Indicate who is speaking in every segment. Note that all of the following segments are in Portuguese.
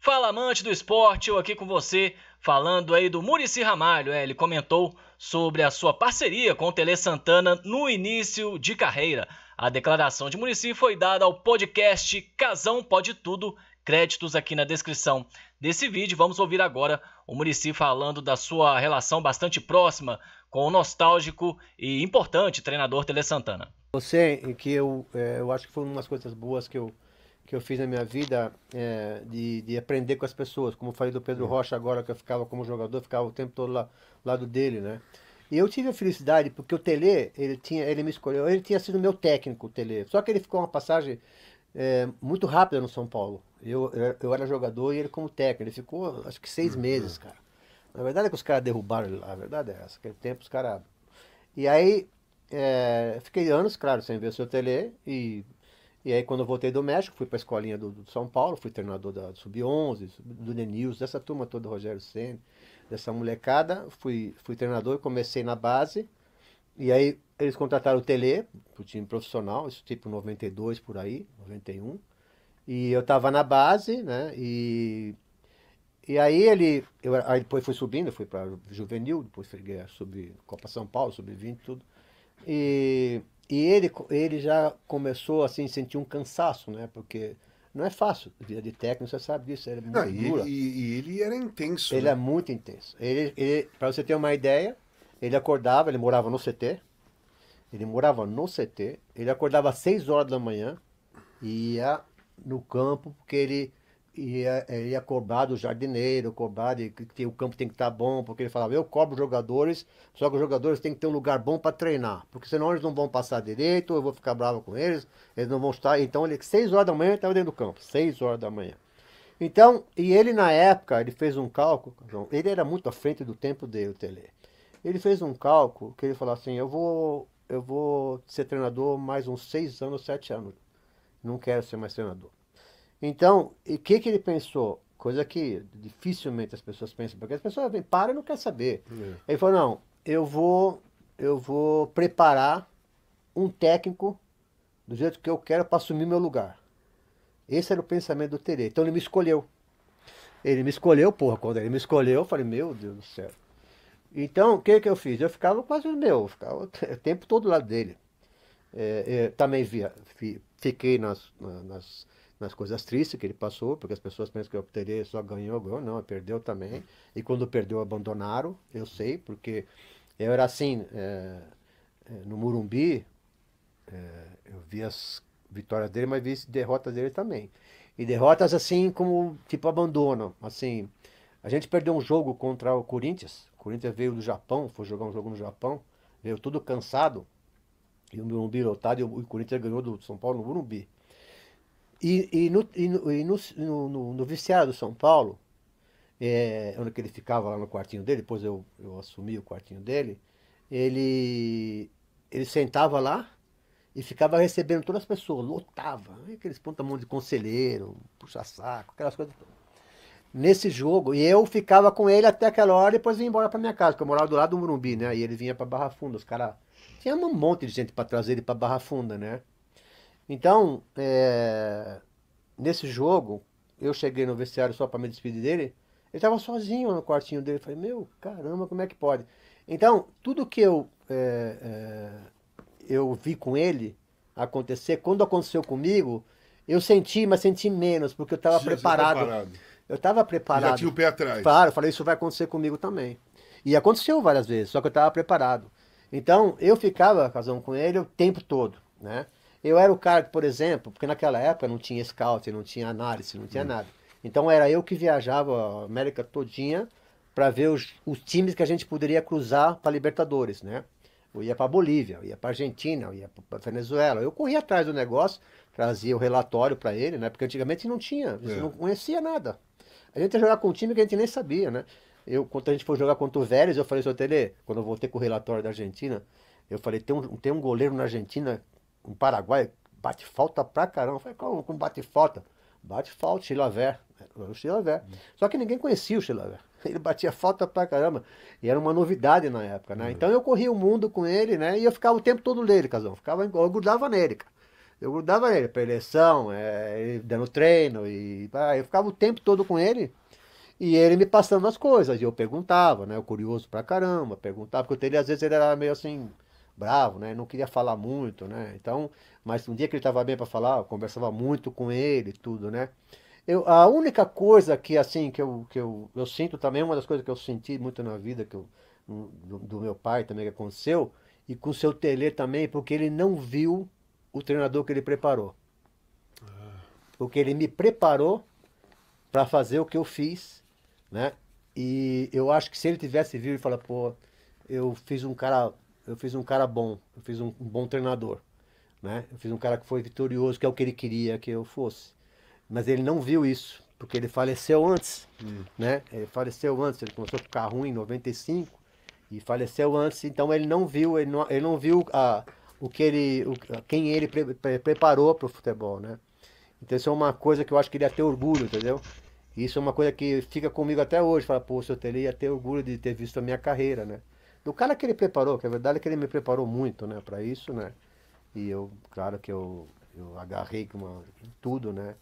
Speaker 1: Fala, amante do esporte, eu aqui com você, falando aí do Muricy Ramalho. Ele comentou sobre a sua parceria com o Tele Santana no início de carreira. A declaração de Muricy foi dada ao podcast Casão Pode Tudo. Créditos aqui na descrição desse vídeo. Vamos ouvir agora o Muricy falando da sua relação bastante próxima com o nostálgico e importante treinador Tele Santana.
Speaker 2: Você, que eu acho que foi uma das coisas boas que eu fiz na minha vida, de aprender com as pessoas. Como eu falei do Pedro Rocha agora, que eu ficava como jogador, eu ficava o tempo todo lá, ao lado dele, né? E eu tive a felicidade, porque o Tele, ele me escolheu, ele tinha sido meu técnico, o Tele. Só que ele ficou uma passagem muito rápida no São Paulo. Eu era jogador e ele como técnico. Ele ficou, acho que 6 meses, cara. Na verdade é que os caras derrubaram ele lá, a verdade é essa. Aquele tempo os caras... E aí, fiquei anos, claro, sem ver o seu Tele. E aí, quando eu voltei do México, fui para a escolinha do São Paulo, fui treinador da Sub-11, do Denils, dessa turma toda, Rogério Ceni, dessa molecada. Fui treinador, comecei na base. E aí, eles contrataram o Tele, pro time profissional, isso tipo 92 por aí, 91. E eu tava na base, né? E aí aí depois fui subindo, fui para juvenil, depois cheguei a subir Copa São Paulo, sub-20, tudo. E ele já começou assim, a sentir um cansaço, né? Porque não é fácil, vida de técnico, você sabe disso, ele é muito dura.
Speaker 3: E ele era intenso,
Speaker 2: Ele
Speaker 3: né?
Speaker 2: é muito intenso. Para você ter uma ideia, ele acordava, ele morava no CT, ele acordava às 6 horas da manhã e ia no campo, porque ele ia cobrar do jardineiro, cobrar de que o campo tem que estar bom, porque ele falava, eu cobro jogadores, só que os jogadores têm que ter um lugar bom para treinar, porque senão eles não vão passar direito, eu vou ficar bravo com eles, eles não vão estar. Então, 6 horas da manhã ele estava dentro do campo, 6 horas da manhã. Então, e ele na época, ele fez um cálculo, João, ele era muito à frente do tempo dele, o Tele. Ele fez um cálculo que ele falou assim, eu vou ser treinador mais uns 6 anos, 7 anos. Não quero ser mais treinador. Então, e o que ele pensou? Coisa que dificilmente as pessoas pensam, porque as pessoas vêm, param e não querem saber. Ele falou, não, eu vou preparar um técnico do jeito que eu quero para assumir meu lugar. Esse era o pensamento do Tele. Então ele me escolheu. Ele me escolheu, porra, quando ele me escolheu, eu falei, meu Deus do céu. Então, o que eu fiz? Eu ficava quase eu ficava o tempo todo do lado dele. Também fiquei nas coisas tristes que ele passou, porque as pessoas pensam que o Tele só ganhou, não, ele perdeu também. E quando perdeu, abandonaram, eu sei, porque eu era assim, no Morumbi, eu vi as vitórias dele, mas vi derrotas dele também. E derrotas assim como, tipo, abandono, assim... A gente perdeu um jogo contra o Corinthians. O Corinthians veio do Japão, foi jogar um jogo no Japão, veio tudo cansado, e o Morumbi lotado, e o Corinthians ganhou do São Paulo no Morumbi. No vestiário do São Paulo, onde ele ficava lá no quartinho dele, depois eu assumi o quartinho dele, ele sentava lá e ficava recebendo todas as pessoas, lotava, aqueles ponta-mão de conselheiro, puxa-saco, aquelas coisas todas. Nesse jogo, e eu ficava com ele até aquela hora e depois vinha embora pra minha casa, porque eu morava do lado do Morumbi, né? E ele vinha pra Barra Funda, os caras... Tinha um monte de gente pra trazer ele pra Barra Funda, né? Então, nesse jogo, eu cheguei no vestiário só pra me despedir dele, ele tava sozinho no quartinho dele, eu falei, meu, caramba, como é que pode? Então, tudo que eu vi com ele acontecer, quando aconteceu comigo, eu senti, mas senti menos, porque eu tava preparado. Eu estava preparado.
Speaker 3: Já tinha o pé atrás.
Speaker 2: Claro, eu falei, isso vai acontecer comigo também. E aconteceu várias vezes, só que eu estava preparado. Então, eu ficava casando com ele o tempo todo, né? Eu era o cara que, por exemplo, porque naquela época não tinha scout, não tinha análise, não tinha nada. Então, era eu que viajava a América todinha para ver os times que a gente poderia cruzar para Libertadores, né? Eu ia para Bolívia, eu ia para Argentina, eu ia para Venezuela. Eu corria atrás do negócio, trazia o relatório para ele, né? Porque antigamente não tinha, você não conhecia nada. A gente ia jogar com um time que a gente nem sabia, né? Quando a gente foi jogar contra o Vélez, eu falei, seu Tele, quando eu voltei com o relatório da Argentina, eu falei, tem um goleiro na Argentina, um Paraguai, bate falta pra caramba. Eu falei, como bate falta? Bate falta, Chilaver. O Chilaver. Só que ninguém conhecia o Chilaver. Ele batia falta pra caramba. E era uma novidade na época, né? Então eu corria o mundo com ele, né? E eu ficava o tempo todo nele, Casão. Eu grudava nele, cara. Eu grudava nele, pra eleição, ele dando treino, e eu ficava o tempo todo com ele, e ele me passando as coisas, e eu perguntava, né? Eu curioso pra caramba, perguntava, porque o Tele às vezes ele era meio assim, bravo, né? Não queria falar muito, né? Então, mas um dia que ele estava bem pra falar, eu conversava muito com ele, tudo, né? A única coisa que assim que eu sinto também, uma das coisas que eu senti muito na vida do meu pai também que aconteceu, e com o seu Tele também, porque ele não viu o treinador que ele preparou. Porque ele me preparou para fazer o que eu fiz, né? E eu acho que se ele tivesse visto e falar, pô, eu fiz um cara, eu fiz um cara bom, eu fiz um bom treinador, né? Eu fiz um cara que foi vitorioso, que é o que ele queria que eu fosse. Mas ele não viu isso, porque ele faleceu antes, né? Ele faleceu antes, ele começou a ficar ruim em 95 e faleceu antes, então ele não viu o que quem ele preparou para o futebol, né? Então isso é uma coisa que eu acho que ele ia ter orgulho, entendeu? Isso é uma coisa que fica comigo até hoje, fala, pô, o seu Tele ia ter orgulho de ter visto a minha carreira, né? Do cara que ele preparou, que a verdade é que ele me preparou muito, né, para isso, né? E eu, claro que eu agarrei com tudo, né?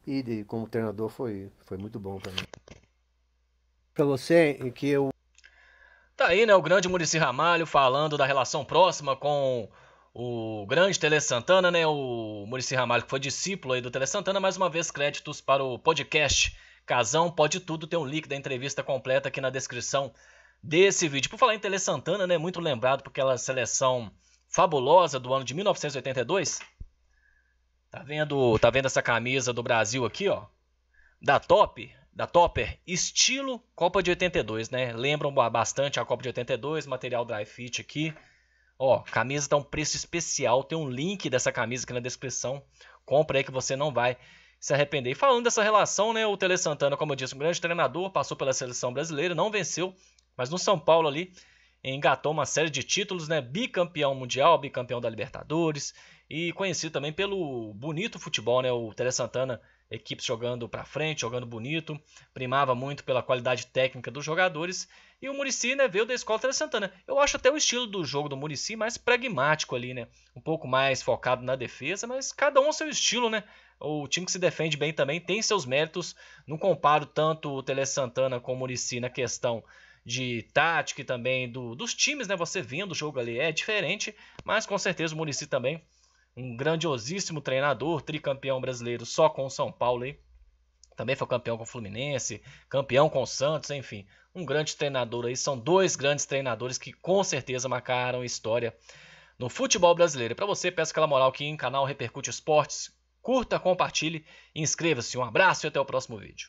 Speaker 2: E como treinador foi muito bom para mim. Para você, em que eu.
Speaker 1: Tá aí, né, o grande Muricy Ramalho falando da relação próxima com o grande Tele Santana, né, o Muricy Ramalho que foi discípulo aí do Tele Santana. Mais uma vez, créditos para o podcast Casão Pode Tudo, tem um link da entrevista completa aqui na descrição desse vídeo. Por falar em Tele Santana, né, muito lembrado por aquela seleção fabulosa do ano de 1982. Tá vendo essa camisa do Brasil aqui, ó? Da Topper, estilo Copa de 82, né? Lembram bastante a Copa de 82, material dry fit aqui. Ó, camisa tá um preço especial, tem um link dessa camisa aqui na descrição. Compra aí que você não vai se arrepender. E falando dessa relação, né, o Tele Santana, como eu disse, um grande treinador, passou pela seleção brasileira, não venceu, mas no São Paulo ali engatou uma série de títulos, né? Bicampeão mundial, bicampeão da Libertadores e conhecido também pelo bonito futebol, né? O Tele Santana, equipes jogando para frente, jogando bonito, primava muito pela qualidade técnica dos jogadores. E o Muricy, né, veio da escola Tele Santana. Eu acho até o estilo do jogo do Muricy mais pragmático ali, né? Um pouco mais focado na defesa, mas cada um ao seu estilo, né? O time que se defende bem também tem seus méritos. Não comparo tanto o Tele Santana com o Muricy na questão de tática e também dos times, né? Você vendo o jogo ali é diferente, mas com certeza o Muricy também, um grandiosíssimo treinador, tricampeão brasileiro só com o São Paulo aí. Também foi campeão com o Fluminense, campeão com o Santos, enfim. Um grande treinador aí, são dois grandes treinadores que com certeza marcaram história no futebol brasileiro. E para você, peço aquela moral aqui em canal Repercute Esportes. Curta, compartilhe e inscreva-se. Um abraço e até o próximo vídeo.